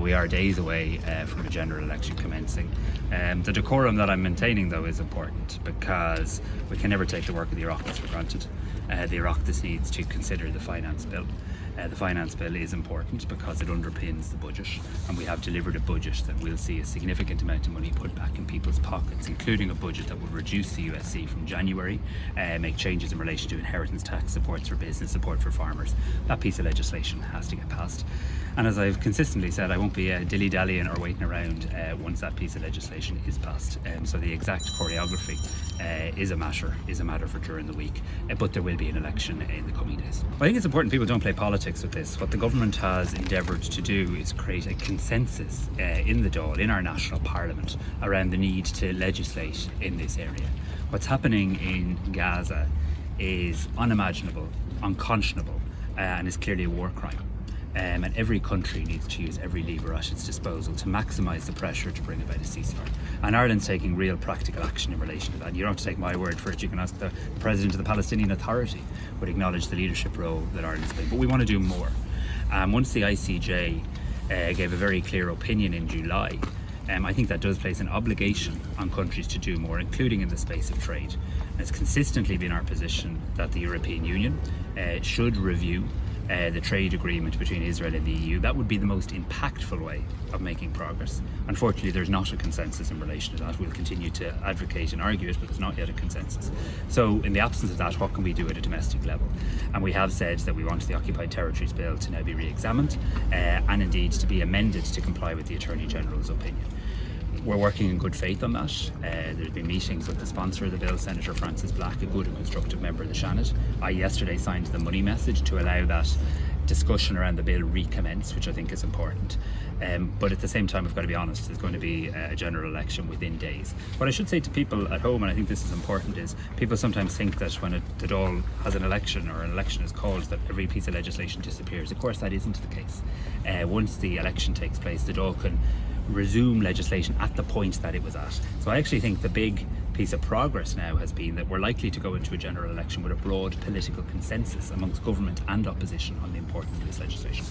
We are days away from a general election commencing. The decorum that I'm maintaining, though, is important because we can never take the work of the Oireachtas for granted. The Oireachtas needs to consider the finance bill. The finance bill is important because it underpins the budget, and we have delivered a budget that will see a significant amount of money put back in people's pockets, including a budget that will reduce the USC from January, make changes in relation to inheritance tax, supports for business, support for farmers. That piece of legislation has to get passed. And as I've consistently said, I won't be dilly-dallying or waiting around once that piece of legislation is passed. So the exact choreography is a matter for during the week, but there will be an election in the coming days. I think it's important people don't play politics with this. What the government has endeavoured to do is create a consensus in the Dáil, in our national parliament, around the need to legislate in this area. What's happening in Gaza is unimaginable, unconscionable, and is clearly a war crime. And every country needs to use every lever at its disposal to maximise the pressure to bring about a ceasefire. And Ireland's taking real practical action in relation to that. You don't have to take my word for it. You can ask the President of the Palestinian Authority, would acknowledge the leadership role that Ireland's playing. But we want to do more. Once the ICJ gave a very clear opinion in July, I think that does place an obligation on countries to do more, including in the space of trade. And it's consistently been our position that the European Union should review the trade agreement between Israel and the EU. That would be the most impactful way of making progress. Unfortunately, there's not a consensus in relation to that. We'll continue to advocate and argue it, but there's not yet a consensus. So in the absence of that, what can we do at a domestic level? And we have said that we want the Occupied Territories Bill to now be re-examined and indeed to be amended to comply with the Attorney General's opinion. We're working in good faith on that. There's been meetings with the sponsor of the bill, Senator Francis Black, a good and constructive member of the Seanad. I yesterday signed the money message to allow that discussion around the bill recommence, which I think is important. But at the same time, we've got to be honest, there's going to be a general election within days. What I should say to people at home, and I think this is important, is people sometimes think that when the Dáil has an election or an election is called, that every piece of legislation disappears. Of course, that isn't the case. Once the election takes place, the Dáil can resume legislation at the point that it was at. So I actually think the big piece of progress now has been that we're likely to go into a general election with a broad political consensus amongst government and opposition on the importance of this legislation.